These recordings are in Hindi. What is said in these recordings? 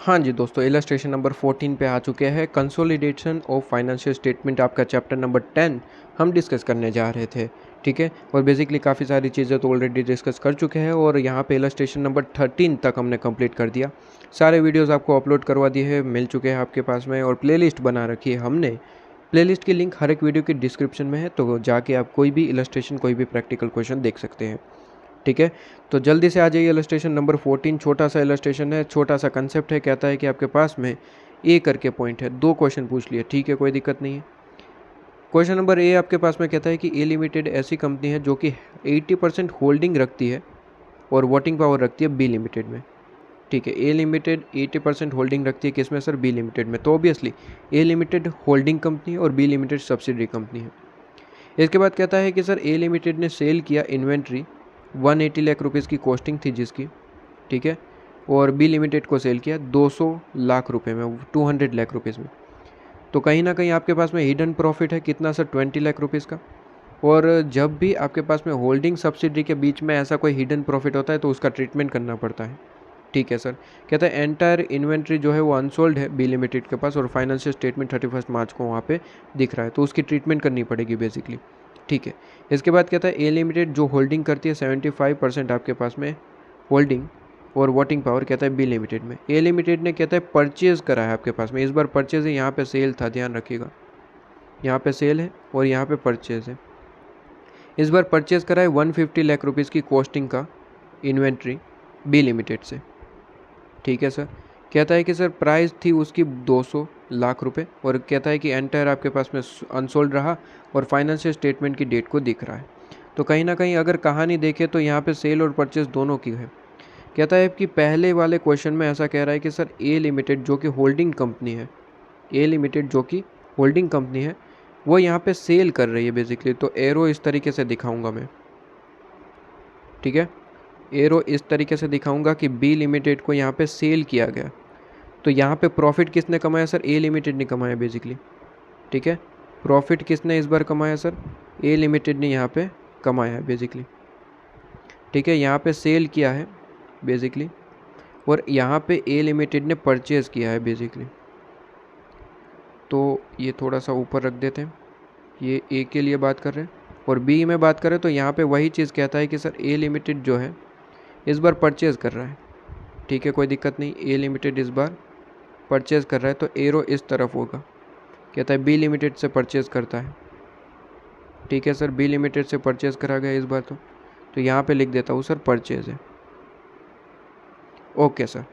हाँ जी दोस्तों, इलस्ट्रेशन नंबर 14 पे आ चुके हैं। कंसोलिडेशन ऑफ फाइनेंशियल स्टेटमेंट आपका चैप्टर नंबर 10 हम डिस्कस करने जा रहे थे। ठीक है, और बेसिकली काफ़ी सारी चीज़ें तो ऑलरेडी डिस्कस कर चुके हैं और यहाँ पे इलस्ट्रेशन नंबर 13 तक हमने कंप्लीट कर दिया। सारे वीडियोज़ आपको अपलोड करवा दिए हैं, मिल चुके हैं आपके पास में, और प्लेलिस्ट बना रखी है हमने। प्लेलिस्ट की लिंक हर एक वीडियो की डिस्क्रिप्शन में है, तो जाके आप कोई भी इलस्ट्रेशन, कोई भी प्रैक्टिकल क्वेश्चन देख सकते हैं। ठीक है, तो जल्दी से आ जाइए। इलस्ट्रेशन नंबर 14 छोटा सा इलस्ट्रेशन है, छोटा सा कंसेप्ट है। कहता है कि आपके पास में ए करके पॉइंट है, 2 क्वेश्चन पूछ लिए, ठीक है, कोई दिक्कत नहीं है। क्वेश्चन नंबर ए आपके पास में कहता है कि ए लिमिटेड ऐसी कंपनी है जो कि 80% होल्डिंग रखती है और वोटिंग पावर रखती है बी लिमिटेड में। ठीक है, ए लिमिटेड 80% होल्डिंग रखती है किसमें सर? बी लिमिटेड में। तो ऑब्वियसली ए लिमिटेड होल्डिंग कंपनी है और बी लिमिटेड सब्सिडरी कंपनी है। इसके बाद कहता है कि सर ए लिमिटेड ने सेल किया इन्वेंट्री 180 लाख रुपीज़ की कॉस्टिंग थी जिसकी, ठीक है, और बी लिमिटेड को सेल किया 200 लाख रुपए में, 200 लाख रुपीज़ में। तो कहीं ना कहीं आपके पास में हिडन प्रॉफिट है कितना सर? 20 लाख रुपीज़ का। और जब भी आपके पास में होल्डिंग सब्सिडी के बीच में ऐसा कोई हिडन प्रॉफिट होता है तो उसका ट्रीटमेंट करना पड़ता है। ठीक है सर, कहता है एंटायर इन्वेंट्री जो है वो अनसोल्ड है बी लिमिटेड के पास और फाइनेंशियल स्टेटमेंट 31 मार्च को वहाँ पे दिख रहा है, तो उसकी ट्रीटमेंट करनी पड़ेगी बेसिकली। ठीक है, इसके बाद कहता है ए लिमिटेड जो होल्डिंग करती है 75% आपके पास में होल्डिंग और वोटिंग पावर कहता है बी लिमिटेड में। ए लिमिटेड ने कहता है परचेज़ करा है आपके पास में, इस बार परचेज़ है, यहाँ पे सेल था, ध्यान रखिएगा, यहाँ पे सेल है और यहाँ पे परचेज़ है। इस बार परचेज़ करा है 150 लाख रुपीज़ की कॉस्टिंग का इन्वेंट्री बी लिमिटेड से। ठीक है सर, कहता है कि सर प्राइस थी उसकी 200 लाख रुपए और कहता है कि एंटायर आपके पास में अनसोल्ड रहा और फाइनेंशियल स्टेटमेंट की डेट को दिख रहा है। तो कहीं ना कहीं अगर कहानी देखें तो यहाँ पे सेल और परचेज दोनों की है। कहता है कि पहले वाले क्वेश्चन में ऐसा कह रहा है कि सर ए लिमिटेड जो कि होल्डिंग कंपनी है, ए लिमिटेड जो कि होल्डिंग कंपनी है, वो यहाँ पे सेल कर रही है बेसिकली। तो एरो इस तरीके से दिखाऊंगा मैं, ठीक है, एरो इस तरीके से दिखाऊंगा कि बी लिमिटेड को यहाँ पे सेल किया गया। तो यहाँ पे प्रॉफिट किसने कमाया सर? ए लिमिटेड ने कमाया बेसिकली। ठीक है, प्रॉफिट किसने इस बार कमाया सर? ए लिमिटेड ने यहाँ पे कमाया है बेसिकली। ठीक है, यहाँ पे सेल किया है बेसिकली और यहाँ पे ए लिमिटेड ने परचेज़ किया है बेसिकली। तो ये थोड़ा सा ऊपर रख देते हैं, ये ए के लिए बात कर रहे हैं। और बी में बात करें तो यहाँ पे वही चीज़ कहता है कि सर ए लिमिटेड जो है इस बार परचेज़ कर रहा है। ठीक है, कोई दिक्कत नहीं, ए लिमिटेड इस बार परचेज़ कर रहा है, तो एरो इस तरफ होगा। कहता है बी लिमिटेड से परचेज़ करता है। ठीक है सर, बी लिमिटेड से परचेज़ करा गया इस बार। तो यहाँ पे लिख देता हूँ सर परचेज़ है। ओके सर,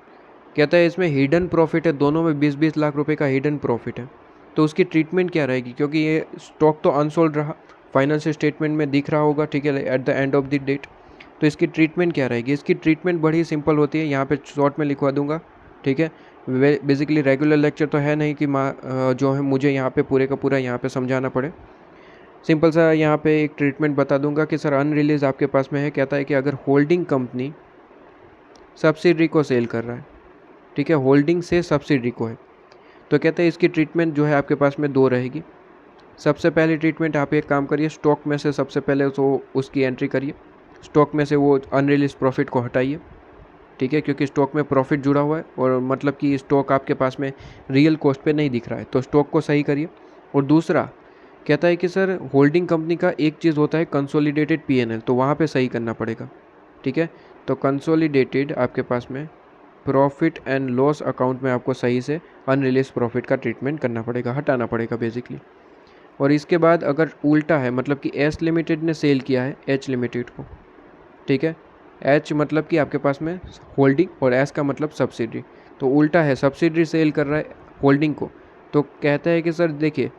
कहता है इसमें हिडन प्रॉफिट है, दोनों में 20-20 लाख रुपए का हिडन प्रॉफिट है। तो उसकी ट्रीटमेंट क्या रहेगी? क्योंकि ये स्टॉक तो अनसोल्ड रहा, फाइनेंशियल स्टेटमेंट में दिख रहा होगा, ठीक है, at the end of the date. तो इसकी ट्रीटमेंट क्या रहेगी? इसकी ट्रीटमेंट बड़ी सिंपल होती है, यहाँ पे शॉर्ट में लिखवा दूंगा। ठीक है, बेसिकली रेगुलर लेक्चर तो है नहीं कि जो है मुझे यहाँ पे पूरे का पूरा यहाँ पे समझाना पड़े। सिंपल सा यहाँ पे एक ट्रीटमेंट बता दूंगा कि सर अनरिलीज आपके पास में है। कहता है कि अगर होल्डिंग कंपनी सब्सिडरी को सेल कर रहा है, ठीक है, होल्डिंग से सब्सिडरी को है, तो कहते हैं इसकी ट्रीटमेंट जो है आपके पास में 2 रहेगी। सबसे पहली ट्रीटमेंट आप एक काम करिए, स्टॉक में से सबसे पहले तो उसकी एंट्री करिए, स्टॉक में से वो अनरिलीज प्रॉफिट को हटाइए। ठीक है, क्योंकि स्टॉक में प्रॉफिट जुड़ा हुआ है और मतलब कि स्टॉक आपके पास में रियल कॉस्ट पे नहीं दिख रहा है, तो स्टॉक को सही करिए। और दूसरा कहता है कि सर होल्डिंग कंपनी का एक चीज़ होता है कंसोलिडेटेड पीएनएल, तो वहाँ पे सही करना पड़ेगा। ठीक है, तो कंसोलिडेटेड आपके पास में प्रॉफिट एंड लॉस अकाउंट में आपको सही से अनरिलीज प्रॉफिट का ट्रीटमेंट करना पड़ेगा, हटाना पड़ेगा बेसिकली। और इसके बाद अगर उल्टा है, मतलब कि एस लिमिटेड ने सेल किया है एच लिमिटेड को, ठीक है, एच मतलब कि आपके पास में होल्डिंग और एस का मतलब सब्सिडरी, तो उल्टा है, सब्सिडरी सेल कर रहा है होल्डिंग को। तो कहता है कि सर देखिए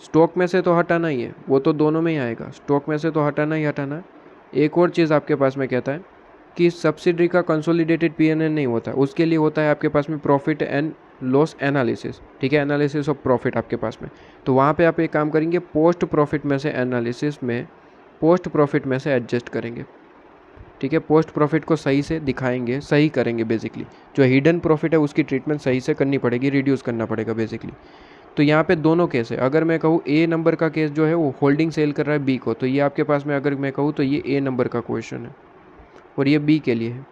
स्टॉक में से तो हटाना ही है, वो तो दोनों में ही आएगा, स्टॉक में से तो हटाना ही हटाना है। एक और चीज़ आपके पास में कहता है कि सब्सिडरी का कंसोलिडेटेड पीएनएल नहीं होता, उसके लिए होता है आपके पास में प्रॉफिट एंड लॉस एनालिसिस। ठीक है, एनालिसिस ऑफ प्रॉफिट आपके पास में, तो वहाँ पे आप एक काम करेंगे, पोस्ट प्रॉफिट में से एनालिसिस में पोस्ट प्रॉफिट में से एडजस्ट करेंगे। ठीक है, पोस्ट प्रॉफिट को सही से दिखाएंगे, सही करेंगे बेसिकली। जो हिडन प्रॉफिट है उसकी ट्रीटमेंट सही से करनी पड़ेगी, रिड्यूस करना पड़ेगा बेसिकली। तो यहाँ पे दोनों केस है। अगर मैं कहूँ ए नंबर का केस जो है वो होल्डिंग सेल कर रहा है बी को, तो ये आपके पास में अगर मैं कहूँ तो ये ए नंबर का क्वेश्चन है और ये बी के लिए है।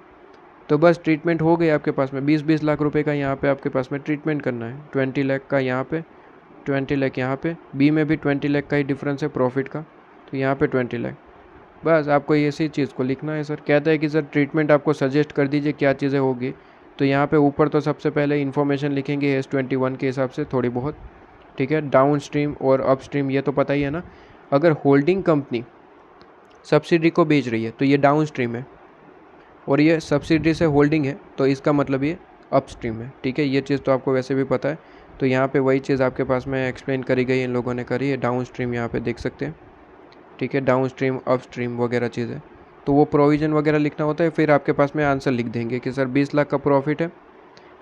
तो बस ट्रीटमेंट हो गई आपके पास में 20-20 लाख रुपए का यहाँ पे आपके पास में ट्रीटमेंट करना है। 20 लाख का यहाँ पे, 20 लाख यहाँ पे, बी में भी 20 लाख का ही डिफरेंस है प्रॉफिट का, तो यहाँ पे 20 लाख। बस आपको इसी चीज़ को लिखना है। सर कहता है कि सर ट्रीटमेंट आपको सजेस्ट कर दीजिए क्या चीज़ें होगी, तो यहाँ पे ऊपर तो सबसे पहले इन्फॉर्मेशन लिखेंगे S21 के हिसाब से थोड़ी बहुत, ठीक है। डाउन स्ट्रीम और अप स्ट्रीम ये तो पता ही है ना। अगर होल्डिंग कंपनी सब्सिडी को बेच रही है तो ये डाउन स्ट्रीम है, और ये सब्सिडी से होल्डिंग है तो इसका मतलब ये अप स्ट्रीम है, ठीक है। ये चीज़ तो आपको वैसे भी पता है, तो यहाँ पे वही चीज़ आपके पास में एक्सप्लेन करी गई, इन लोगों ने करी है। डाउन स्ट्रीम यहाँ पे देख सकते हैं, ठीक है। डाउन स्ट्रीम, अप स्ट्रीम वगैरह चीज़ें, तो वो प्रोविज़न वगैरह लिखना होता है। फिर आपके पास में आंसर लिख देंगे कि सर 20 लाख का प्रॉफिट है,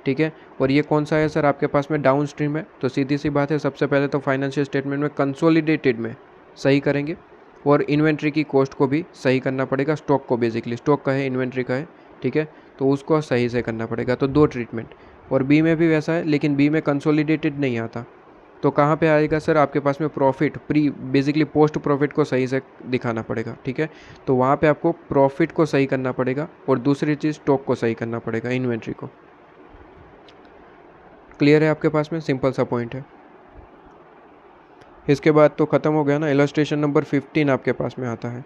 ठीक है। और ये कौन सा है सर, आपके पास में डाउन स्ट्रीम है, तो सीधी सी बात है, सबसे पहले तो फाइनेंशियल स्टेटमेंट में कंसोलिडेटेड में सही करेंगे, और इन्वेंट्री की कॉस्ट को भी सही करना पड़ेगा। स्टॉक को, बेसिकली स्टॉक का है, इन्वेंट्री का है, ठीक है, तो उसको सही से करना पड़ेगा। तो 2 ट्रीटमेंट। और बी में भी वैसा है, लेकिन बी में कंसोलिडेटेड नहीं आता, तो कहाँ पे आएगा सर, आपके पास में प्रॉफिट, बेसिकली पोस्ट प्रॉफिट को सही से दिखाना पड़ेगा, ठीक है। तो वहाँ पे आपको प्रॉफिट को सही करना पड़ेगा, और दूसरी चीज़ स्टॉक को सही करना पड़ेगा, इन्वेंट्री को। क्लियर है आपके पास में, सिंपल सा पॉइंट है। इसके बाद तो ख़त्म हो गया ना। इलस्ट्रेशन नंबर 15 आपके पास में आता है।